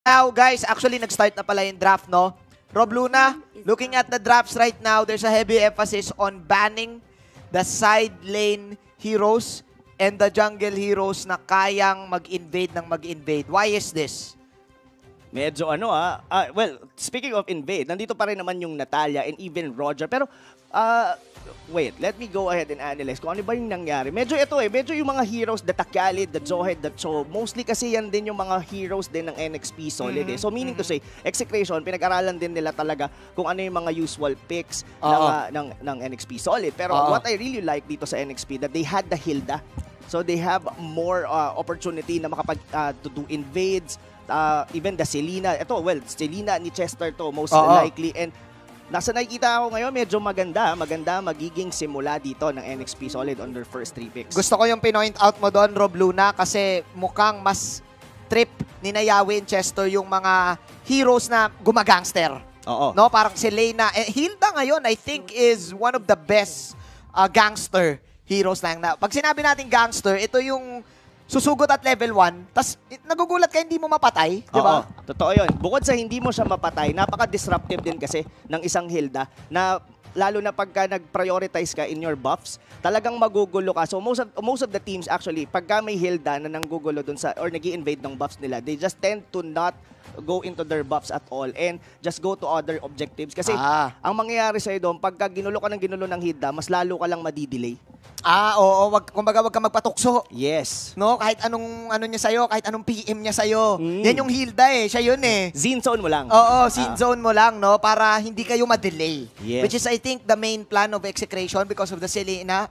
Now, guys, actually, nag-start na pala yung draft, no? Rob Luna, looking at the drafts right now, there's a heavy emphasis on banning the side lane heroes and the jungle heroes na kayang mag-invade ng mag-invade. Why is this? Medyo well, speaking of invade, nandito pa rin naman yung Natalia and even Roger. Pero, wait, let me go ahead and analyze kung ano ba yung nangyari. Medyo yung mga heroes, the Takyalid, the Zohed, the Cho, mostly kasi yan din yung mga heroes din ng NXP Solid. So meaning to say, Execration, pinag-aralan din nila talaga kung ano yung mga usual picks ng NXP Solid. Pero what I really like dito sa NXP, that they had the Hilda. So they have more opportunity na to do invades, even the Selena. Ito, well, Selena ni Chester to, most likely. And nasa nakikita ako ngayon, medyo maganda magiging simula dito ng NXP Solid on their first 3 picks. Gusto ko yung pinoint out mo doon, Rob Luna, kasi mukhang mas trip ni Nayawi and Chester yung mga heroes na gumagangster. No, parang Selena. Hilda ngayon, I think, is one of the best gangster heroes lang na. Pag sinabi natin gangster, ito yung susugot at level 1, tas nagugulat ka hindi mo mapatay, di ba? Totoo yun. Bukod sa hindi mo siya mapatay, napaka-disruptive din kasi ng isang Hilda na lalo na pagka nag-prioritize ka in your buffs, talagang magugulo ka. So most of the teams actually, pagka may Hilda na nanggugulo dun sa, or nag-i-invade ng buffs nila, they just tend to not go into their buffs at all and just go to other objectives. Kasi ang mangyayari sa'yo doon, pagka ginulo ka ng Hilda, mas lalo ka lang madidelay. Oo, kumbaga wag ka magpatukso. Yes. No, kahit anong niya sa'yo, kahit anong PM niya sa'yo. Yan yung Hilda siya yun Zone zone mo lang. Oo, scene zone mo lang, no, para hindi kayo ma-delay. Yes. Which is, I think, the main plan of Execration because of the Selena,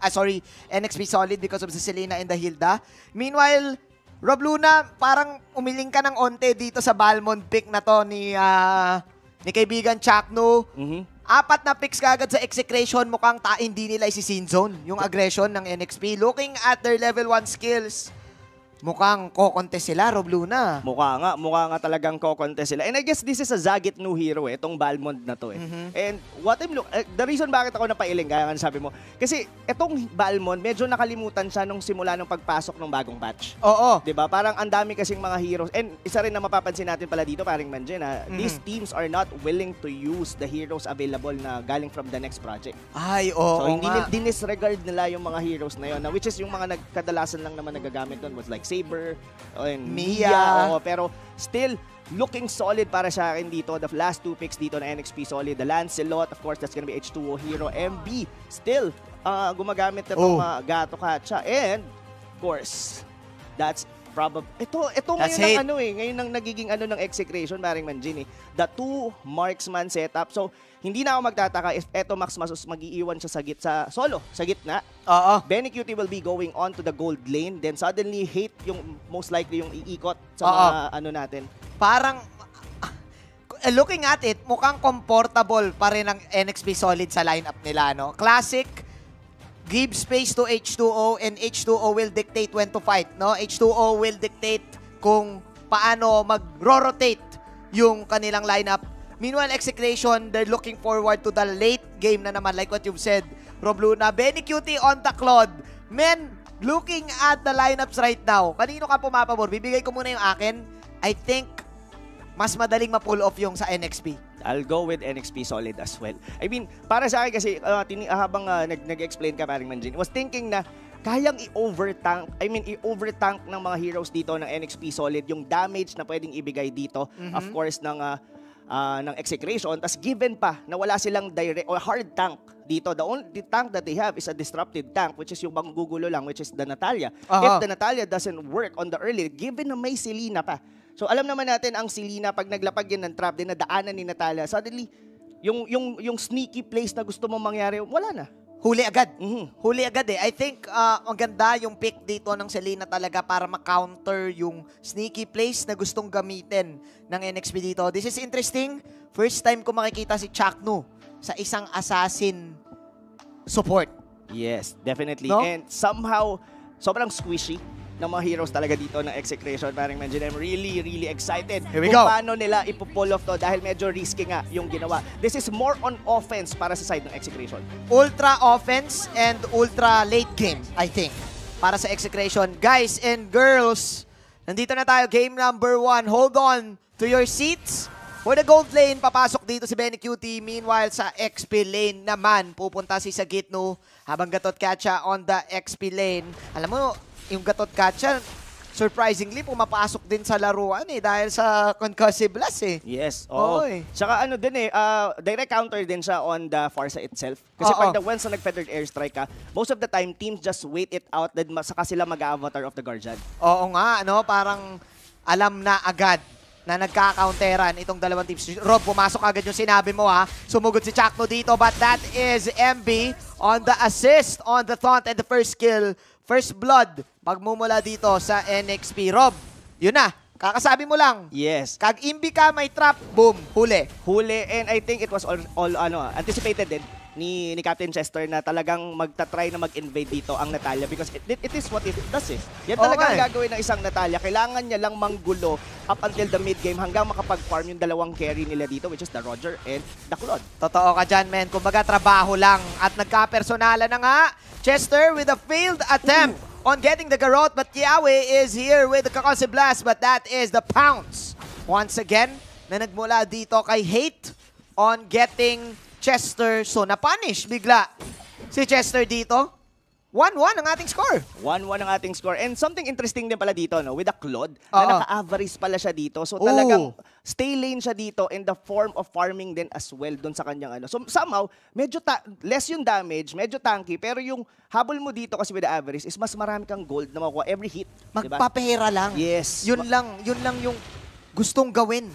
NXP Solid because of the Selena and the Hilda. Meanwhile, Rob Luna, parang umiling ka ng onte dito sa Balmond pick na to ni kaibigan Chakno. 4 na picks kagad sa Execration, mukhang hindi nila isi-scene zone yung aggression ng NXP. Looking at their level 1 skills, mukhang ko-contest sila, Rob Luna. Mukha nga talagang ko-contest sila. And I guess this is a Zagat new hero itong Balmond na to And what the reason bakit ako napailing, kaya nga sabi mo, kasi itong Balmond, medyo nakalimutan siya nung simula ng pagpasok ng bagong batch. Diba? Parang ang dami kasing mga heroes. And isa rin na mapapansin natin pala dito, paring Manje, na these teams are not willing to use the heroes available na galing from the next project. So hindi dinisregard nila yung mga heroes na yun, which is yung mga kadalasan lang naman nagagamit doon was like Saber and Mia. Pero still, looking solid para sa akin dito. The last 2 picks dito na NXP Solid. The Lancelot, of course, that's gonna be H2O hero. MB, still, gumagamit na itong Gato Katsa. And, of course, that's probably... Ito ngayon ngayon ang nagiging ng Execration, paring Manjin The 2 marksman setup. So, hindi na ako magtataka if eto Max Masus mag-iiwan siya sa solo, sa gitna. Benny Cutie will be going on to the gold lane. Then suddenly, Hate yung most likely yung iikot sa mga natin. Parang, looking at it, mukhang comfortable pa rin ang NXP Solid sa lineup nila, no? Classic, give space to H2O and H2O will dictate when to fight, no? H2O will dictate kung paano mag-rotate yung kanilang lineup. Meanwhile, Execration, they're looking forward to the late game na naman, like what you've said, Rob Luna. Benny Cutie on the Claude. Men, looking at the lineups right now, kanino ka pumapabor? Bibigay ko muna yung akin. I think, mas madaling ma-pull off yung sa NXP. I'll go with NXP Solid as well. I mean, para sa akin kasi, habang nag-explain ka, paring Manjin, was thinking na kayang i-overtank, i-overtank ng mga heroes dito ng NXP Solid yung damage na pwedeng ibigay dito, of course, ng Execration. Tas given pa na wala silang direct or hard tank dito, the only tank that they have is a disruptive tank, which is yung gugulo lang, which is the Natalia. If the Natalia doesn't work on the early, given na may Selena pa. So alam naman natin ang Selena, pag naglapag yan ng trap, din nadaanan ni Natalia, suddenly, yung sneaky plays na gusto mong mangyari, wala na. Huli agad. Huli agad I think ang ganda yung pick dito ng Selena talaga para ma-counter yung sneaky plays na gustong gamitin ng NXP dito. This is interesting. First time ko makikita si Chakno sa isang assassin support. Yes, definitely. No? And somehow, sobrang squishy ng mga heroes talaga dito ng Execration. Parang medyo I'm really excited kung paano nila ipo-pull off to dahil medyo risky nga yung ginawa. This is more on offense para sa side ng Execration. Ultra offense and ultra late game, I think, para sa Execration. Guys and girls, nandito na tayo. Game number 1. Hold on to your seats. For the gold lane, papasok dito si Benny QT. Meanwhile, sa XP lane naman, pupunta si Sagitnu. Habang Gatot Kacha on the XP lane. Alam mo, yung Gatot Kacha, surprisingly, pumapasok din sa laruan dahil sa concussive blast Yes, oo. Oy. Tsaka ano din direct counter din siya on the Forza itself. Kasi Oo. pag once na nag-feathered airstrike ka, most of the time, teams just wait it out, then saka sila mag-avatar of the Guardian. Oo nga, parang alam na agad na nagka-counteran itong dalawang teams. Rob, pumasok agad yung sinabi mo Sumugod si Chakno dito, but that is MB on the assist on the taunt and the first kill. First blood, pagmumula dito sa NXP. Rob, yun na. Kakasabi mo lang. Yes. Kag imbi ka, may trap, boom, huli. Huli, and I think it was all anticipated din ni Captain Chester na talagang magta-try na mag-invade dito ang Natalia because it is what it does Yan talaga ang gagawin ng isang Natalia. Kailangan niya lang manggulo up until the mid-game hanggang makapag-farm yung dalawang carry nila dito, which is the Roger and the Claude. Totoo ka dyan, men. Kumbaga, trabaho lang. At nagka-personala na nga. Chester with a failed attempt on getting the Garrote, but Kiawe is here with the Kakose Blast, but that is the pounce. Once again, na nagmula dito kay Hate on getting Chester. So, na-punish bigla si Chester dito. 1-1 ang ating score. 1-1 ang ating score. And something interesting din pala dito, with the Claude, Oo. na naka-avarice pala siya dito. So talagang stay lane siya dito in the form of farming din as well doon sa kanyang So somehow, medyo less yung damage, medyo tanky, pero yung habol mo dito kasi with the avarice is mas marami kang gold na makuha every hit. Diba? Magpapera lang. Yes. Yun lang yung gustong gawin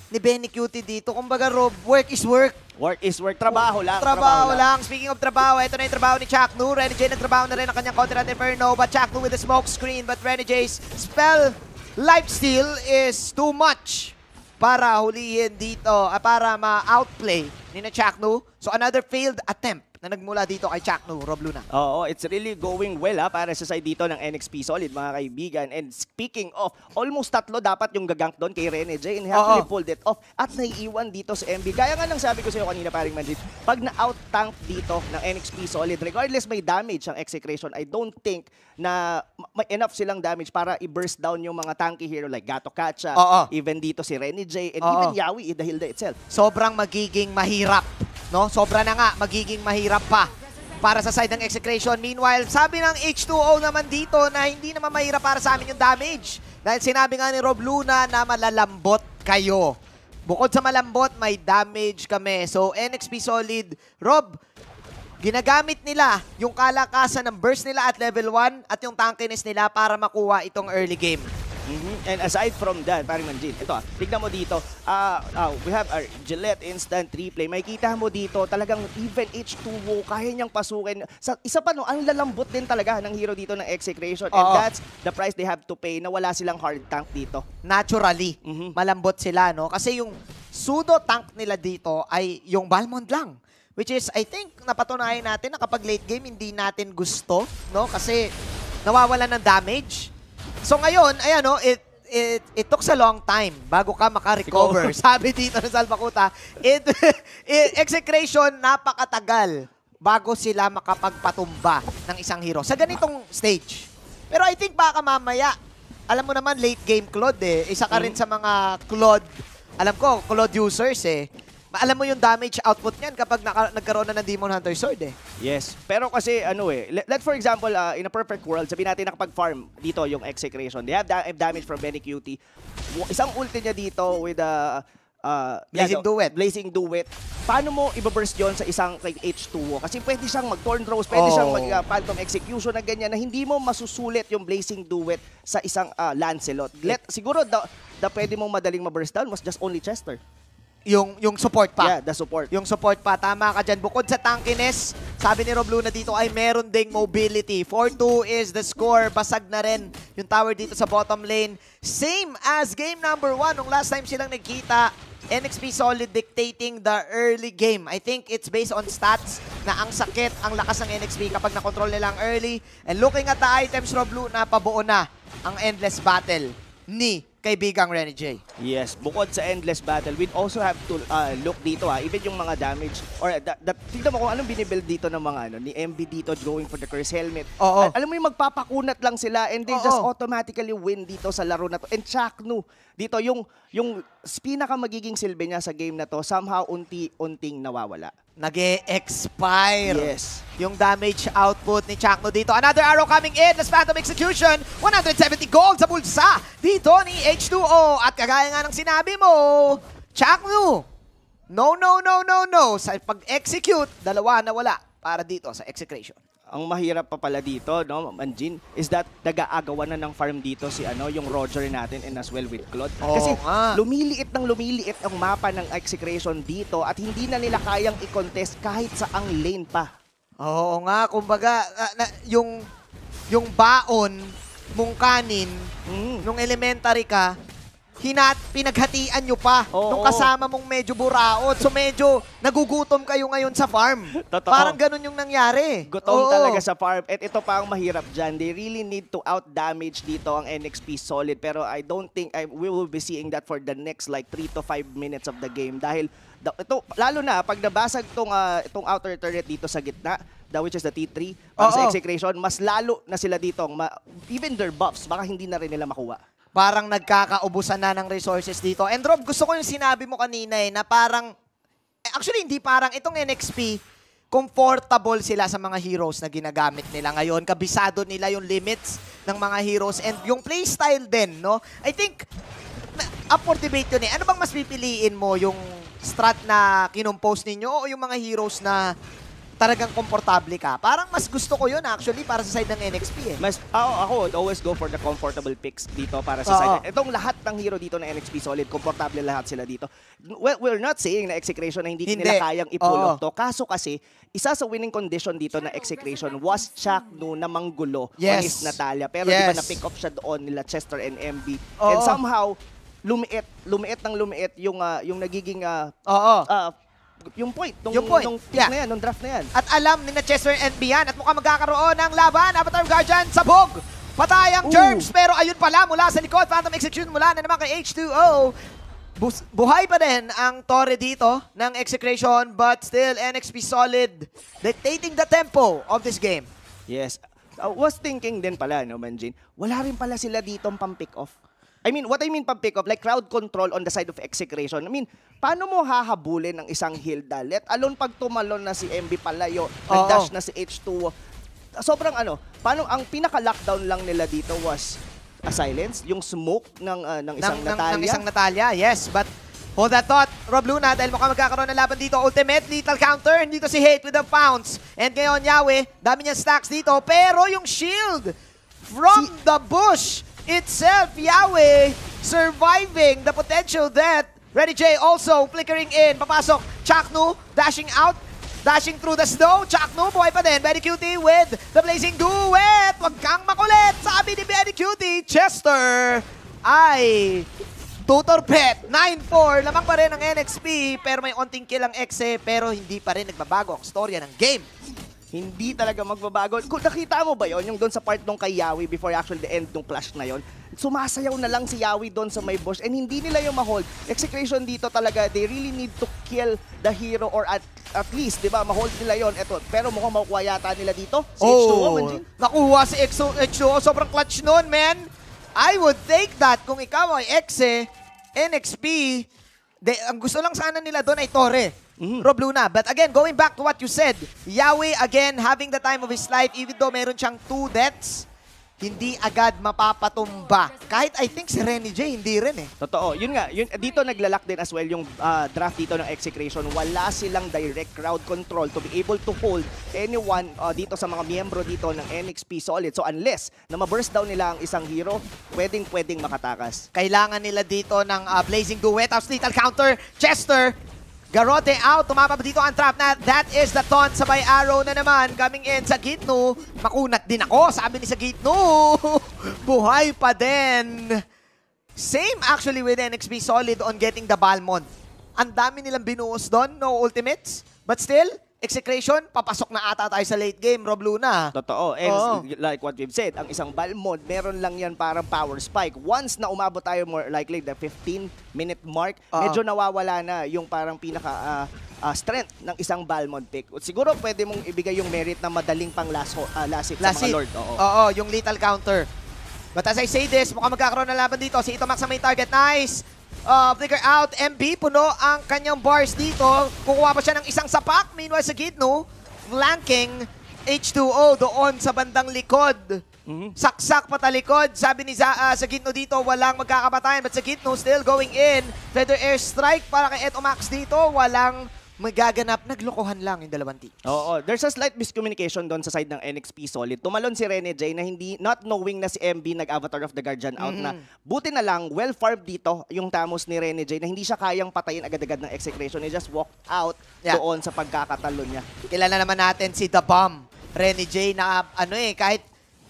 ni Benny Cutie dito. Kumbaga, Rob, work is work. Work is work. Trabaho lang. Trabaho lang. Speaking of trabaho, ito na yung trabaho ni Chaknu. Renny J nagtrabaho na rin ang kanyang Contra Inferno, but Chaknu with the smoke screen. But Renny J's spell lifesteal is too much para hulihin dito, para ma-outplay ni na Chaknu. So another failed attempt na nagmula dito kay Chaknu, Rob Luna. Oo, it's really going well para sa side dito ng NXP Solid, mga kaibigan. And speaking of, almost tatlo dapat yung gagank doon kay Rene J, and he actually pulled it off at naiiwan dito sa MB. Gaya nga ng sabi ko sa iyo kanina, paring Manjit, pag na-out-tank dito ng NXP Solid, regardless may damage ang Execration, I don't think na may enough silang damage para i-burst down yung mga tanky hero like Gato Kacha, even dito si Rene J, and even Yawi, the Hilda itself. Sobrang magiging mahirap, no? Sobra na nga, magiging mahirap pa para sa side ng Execration. Meanwhile, sabi ng H2O naman dito na hindi naman mahirap para sa amin yung damage. Dahil sinabi nga ni Rob Luna na malalambot kayo. Bukod sa malambot, may damage kami. So, NXP Solid, Rob, ginagamit nila yung kalakasan ng burst nila at level 1 at yung tankiness nila para makuha itong early game. And aside from that, parang Manjit, ito tignan mo dito, we have our Gillette instant replay. May kita mo dito, talagang even H2O, kaya niyang pasukin. Isa pa ang lalambot din talaga ng hero dito ng Execration. And that's the price they have to pay na wala silang hard tank dito. Naturally, malambot sila, no? Kasi yung pseudo tank nila dito ay yung Balmond lang. Which is, I think, napatunayan natin na kapag late game, hindi natin gusto, no? Kasi nawawalan ng damage. So ngayon, ayan it took a long time bago ka maka-recover. Sabi dito ng Salvakuta, Execration, napakatagal bago sila makapagpatumba ng isang hero sa ganitong stage. Pero I think baka mamaya, alam mo naman, late game Claude Isa ka rin sa mga Claude, alam ko, Claude users Alam mo yung damage output niyan kapag nagkaroon na ng Demon Hunter Sword Yes. Pero kasi let's for example, in a perfect world, sabihin natin nakapag-farm dito yung Execration. They have damage from Benny Cutie. Isang ulti niya dito with Blazing Duet. Paano mo i-burst yon sa isang H2O? Kasi pwede siyang mag-Torn Throws, pwede siyang mag-Phantom Execution na ganyan na hindi mo masusulit yung Blazing Duet sa isang Lancelot. Siguro pwede mong madaling ma-burst down was just only Chester. Yung support pa. Yeah, the support. Yung support pa. Tama ka dyan. Bukod sa tankiness, sabi ni Rob Luna dito ay meron ding mobility. 4-2 is the score. Basag na rin yung tower dito sa bottom lane. Same as game number 1. Nung last time silang nagkita, NXP Solid dictating the early game. I think it's based on stats na ang sakit, ang lakas ng NXP kapag nakontrol nila ang early. And looking at the items, Rob Luna, pabuo na ang endless battle ni magkaibigang Renny J. Yes, bukod sa endless battle, we'd also have to look dito even yung mga damage or tignan mo kung anong binibuild dito ng mga ni MB dito going for the curse helmet. Oo. Alam mo yung magpapakunat lang sila and they Oo. just automatically win dito sa laro na to. And Chaknu, dito yung pinaka magiging silbi niya sa game na to, somehow unti-unting nawawala. Nag-e-expire. Yes. Yung damage output ni Chakno dito. Another arrow coming in. Last Phantom Execution. 170 gold sa bulsa dito ni H2O. At kagaya nga ng sinabi mo, Chakno, no. Sa pag-execute, dalawa na wala para dito sa execution. Ang mahirap pa pala dito, no, Manjin, is that nag-aagawan na ng farm dito si yung Roger natin and as well with Claude. Oo Kasi nga. lumiliit ang mapa ng execration dito at hindi na nila kayang i-contest kahit sa ang lane pa. Oo nga, kumbaga, yung baon mong kanin, nung elementary ka, pinaghatian nyo pa nung kasama mong medyo buraot. So medyo nagugutom kayo ngayon sa farm. Totoo. Parang ganun yung nangyari. Gutom talaga sa farm. At ito pa ang mahirap dyan. They really need to out-damage dito ang NXP Solid. Pero I don't think we will be seeing that for the next like 3 to 5 minutes of the game. Dahil ito, lalo na pag nabasag itong outer turret dito sa gitna, which is the T3, sa execution, mas lalo na sila dito. Even their buffs, baka hindi na rin nila makuha. Parang nagkakaubusan na ng resources dito. And Rob, gusto ko yung sinabi mo kanina na parang, actually hindi parang, itong NXP, comfortable sila sa mga heroes na ginagamit nila ngayon. Kabisado nila yung limits ng mga heroes and yung playstyle din, no? I think, up for debate yun eh. Ano bang mas pipiliin mo? Yung strat na kinumpose ninyo o yung mga heroes na talagang komportable ka? Parang mas gusto ko yun actually para sa side ng NXP eh. Ako would always go for the comfortable picks dito para sa side. Itong lahat ng hero dito na NXP Solid, komportable lahat sila dito. Well, we're not saying na execution na hindi nila kayang i-pull off to. Kaso kasi, isa sa winning condition dito na execution was Chaknu na manggulo on his Natalia. Pero di ba na-pick off siya doon nila Chester and MB. And somehow, lumiit yung nagiging yung point, nung pick na yan, nung draft na yan. At alam ni na Chester and Bian at mukhang magkakaroon ng laban. Avatar Guardian, sabog! Patay ang Germs, pero ayun pala mula sa likod. Phantom Execution mula na naman kay H2O. Buhay pa din ang Torre dito ng Execration, but still NXP Solid dictating the tempo of this game. Yes. Was thinking din pala, no, Manjin, wala rin pala sila ditong pang-pick off. What I mean pang-pick off, like crowd control on the side of execution. Paano mo hahabulin ng isang Hilda? Let alone pag tumalon na si MB palayo, nag-dash na si H2O. Sobrang paano ang pinaka-lockdown lang nila dito was a silence, yung smoke ng isang Natalia. Ng isang Natalia, yes. But hold that thought, Rob Luna, dahil mukhang magkakaroon ng laban dito. Ultimate lethal counter, dito si Hate with the pounce. And ngayon, Yahweh, dami niya stacks dito. Pero yung shield from the bush itself, Yahweh surviving the potential death. Ready J also flickering in. Papasok. Chaknu dashing out. Dashing through the snow. Chaknu buhay pa din. Very Cutie with the blazing duet. Wag kang makulit. Sabi ni Very Cutie. Chester ay tutor pet. 9-4. Lamang pa rin ang NXP. Pero may onting kill ang Exe. Pero hindi pa rin nagbabago ang storya ng game. Hindi talaga magbabago. Kung nakita mo ba yon yung doon sa part nung kay Yawi before actually the end nung clash na yon, sumasayaw na lang si Yawi doon sa may bush and hindi nila yung ma-hold. Execution dito talaga, they really need to kill the hero or at least, di ba, ma-hold nila yon. Eto, pero mukhang makukuha yata nila dito. Si H2O, Manjin. Nakuha si H2O. Sobrang clutch nun, man. I would take that kung ikaw ay Exe, NXP. Ang gusto lang sana nila doon ay Torre. Rob Luna. But again, going back to what you said, Yahweh again having the time of his life even though meron siyang 2 deaths, hindi agad mapapatumba. Kahit I think si Renny J, hindi rin eh. Totoo. Yun nga, dito naglalak din as well yung draft dito ng execution. Wala silang direct crowd control to be able to hold anyone dito sa mga miyembro dito ng NXP Solid. So unless na ma-burst down nila ang isang hero, pwedeng makatakas. Kailangan nila dito ng Blazing Duet. Tapos lethal counter, Chester. Garote out, tumapa dito ang trap na that is the taunt, sabay arrow na naman coming in sa Gitno. Makunat din ako, sabi ni sa Gitno. Buhay pa din. Same actually with NXP Solid on getting the Balmond. Ang dami nilang binuos doon, no ultimates. But still, Execration, papasok na ata tayo sa late game, Rob Luna. Totoo. And Oo. like what we've said, ang isang Balmond, meron lang yan parang power spike. Once na umabot tayo more likely the 15-minute mark, Oo. medyo nawawala na yung parang pinaka strength ng isang Balmond pick. Siguro pwede mong ibigay yung merit na madaling pang last hit sa mga Last hit. Lord. Oo. Oo, yung lethal counter. But as I say this, mukhang magkakaroon ng laban dito. Si Itomax ang main target. Nice! Flicker out. MB, puno ang kanyang bars dito. Kukuha pa siya ng isang sapak. Meanwhile sa Gitno, flanking H2O doon sa bandang likod. Saksak patalikod. Sabi ni sa Gitno dito, walang magkakapatayan. But sa Gitno still going in. Feather airstrike para kay Itomax dito. Walang magaganap. Naglokohan lang yung dalawang teams. Oo, there's a slight miscommunication doon sa side ng NXP Solid. Tumalon si Rene J na not knowing na si MB nag-Avatar of the Guardian out na. Buti na lang, well-farmed dito yung Tamos ni Rene J na hindi siya kayang patayin agad-agad ng execration. He just walked out doon sa pagkakatalon niya. Kilala naman natin si The Bomb. Rene J na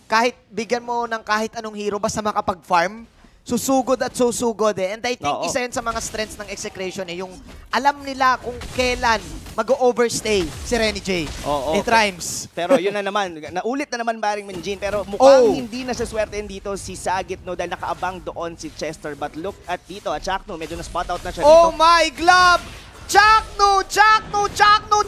kahit bigyan mo ng kahit anong hero basta makapag-farm, susugod at susugod eh. And I think isa yun sa mga strengths ng execration eh, yung alam nila kung kailan mag-overstay si Rene J. It rhymes. Pero yun na naman, naulit na naman Baring Minjin, pero mukhang hindi na saswertein dito si Sagit no dahil nakaabang doon si Chester. But look at dito, at Chakno, medyo na-spot out na siya dito. Oh my glove! Chakno!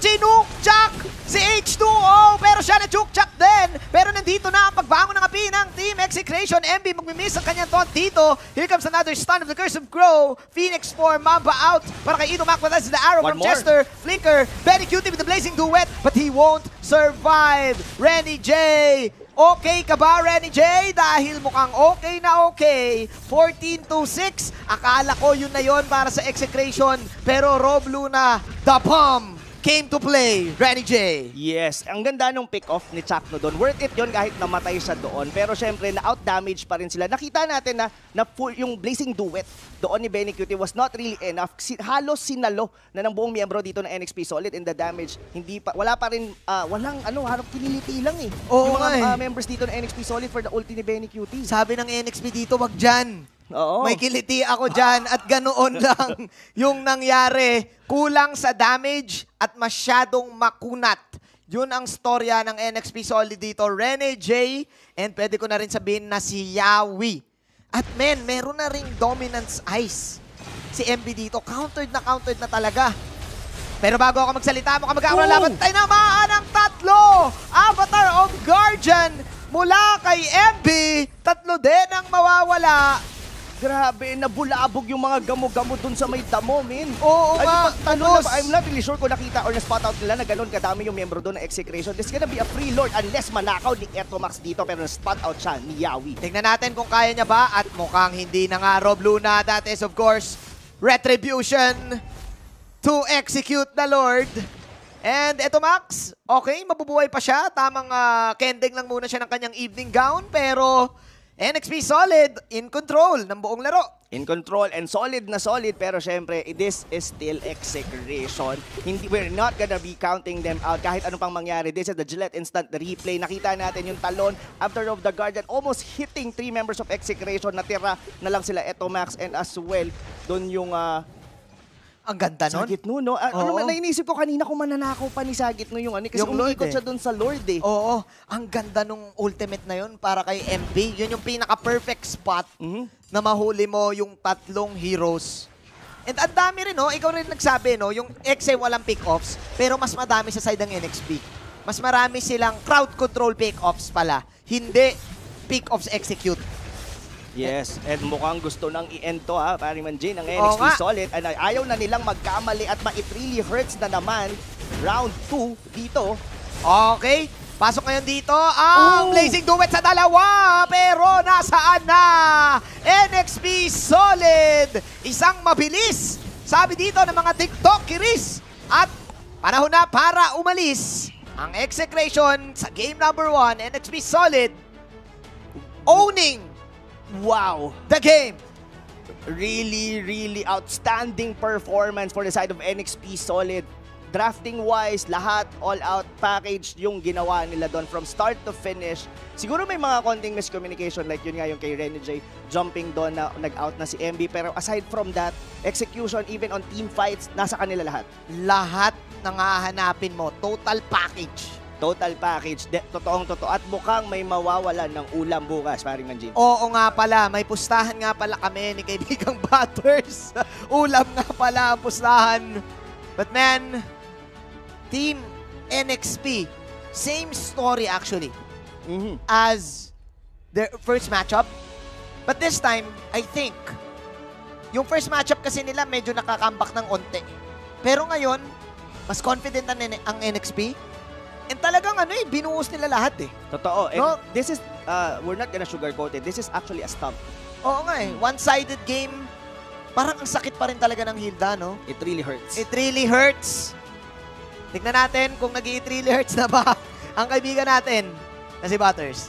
Chinuk! Chak! Si H2O! Pero siya na-chuk-chak din! Pero nandito na ang pagbangon ng api ng Team Execration. MB magmimiss ang kanyang taunt dito. Here comes another stun of the Curse of Crow. Phoenix 4, Mamba out. Para kay Itomax, but that's the arrow from Chester. Flicker, very cutie with the Blazing Duet, but he won't survive. Rene J! Okay ka ba, Rene J? Dahil mukhang okay na okay. 14-6. Akala ko yun na yun para sa execration. Pero Rob Luna, the bomb came to play. Rene J. Yes, ang ganda nung pick-off ni Chakno doon. Worth it yun kahit namatay siya doon. Pero syempre, na-out-damage pa rin sila. Nakita natin na full, yung Blazing Duet doon ni Benny Cutie was not really enough. Halos sinalo na ng buong miyembro dito ng NXP Solid in the damage. Wala pa rin, harap kiniliti lang eh. Oo, yung mga members dito ng NXP Solid for the ulti ni Benny Cutie. Sabi ng NXP dito, wag dyan. Oo. May kiliti ako dyan at ganoon lang yung nangyari. Kulang sa damage at masyadong makunat. Yun ang storya ng NXP Solid dito. Rene J, and pwede ko na rin sabihin na si Yawi. At meron na ring Dominance Ice. Si MB dito, countered na talaga. Pero bago ako magsalita, mukhang magkakaroon ng laban. Tinamaan ang tatlo! Avatar of Guardian mula kay MB. Tatlo din ang mawawala. Grabe, nabulabog yung mga gamo-gamo dun sa may damo, min. Oo nga, I'm not really sure kung nakita or na-spot out nila na ganun kadami yung membro doon na execration. This gonna be a free lord unless manakaw ni Itomax dito pero na-spot out siya ni Yawi. Tingnan natin kung kaya niya ba at mukhang hindi na nga Rob Luna. That is of course Retribution to execute the Lord. And Itomax, okay, mabubuhay pa siya. Tamang kending lang muna siya ng kanyang evening gown pero NXP Solid in control ng buong laro. In control and solid na solid pero syempre this is still execration. We're not gonna be counting them out kahit ano pang mangyari. This is the Gillette instant replay. Nakita natin yung talon after of the Guardian almost hitting 3 members of execration. Natira na lang sila Itomax and as well doon yung ang ganda nun. Sagit no? Nainisip ko kanina kung mananakaw pa ni Sagit no yung kasi yung umiikot siya doon sa Lord eh. Oo, ang ganda nung ultimate na yun para kay MB. Yun yung pinaka-perfect spot na mahuli mo yung tatlong heroes. And ang dami rin, no? Ikaw rin nagsabi, no? Yung XA walang pick-offs, pero mas madami sa side ng NXP. Mas marami silang crowd control pick-offs pala. Hindi pick-offs execute. Yes, and mukhang gusto nang i-end to Baring Minjin ng NXP Solid. And ayaw na nilang magkamali at it really hurts na naman. Round 2 dito. Okay, pasok ngayon dito ang Blazing Duet sa dalawa. Pero nasaan na NXP Solid? Isang mabilis, sabi dito ng mga TikTokeries. At panahon na para umalis ang execration sa game number 1. NXP Solid owning the game. Really, really outstanding performance for the side of NXP Solid. drafting-wise, lahat, all-out package yung ginawa nila doon from start to finish. Siguro may mga konting miscommunication like yun nga yung kay Renny J jumping doon na nag-out na si MB. Pero aside from that, execution even on team fights, nasa kanila lahat. Lahat ng hahanapin mo, total package. Total package. Totoong-totoo. At mukhang may mawawalan ng ulam bukas, paring Manjin. Oo nga pala, may pustahan nga pala kami ni kaibigang Butters. Ulam nga pala ang pustahan. But man, Team NXP, same story actually as their first matchup. But this time, I think, yung first matchup kasi nila medyo nakakambak ng onte. Pero ngayon, mas confident ang NXP. And talagang binuhos nila lahat eh. Totoo. And No? this is, we're not gonna sugarcoat it. This is actually a stump. Oo nga eh, one-sided game. Parang ang sakit pa rin talaga ng Hilda, no? It really hurts. It really hurts. Tignan natin kung nag-it really hurts na ba ang kaibigan natin na si Butters.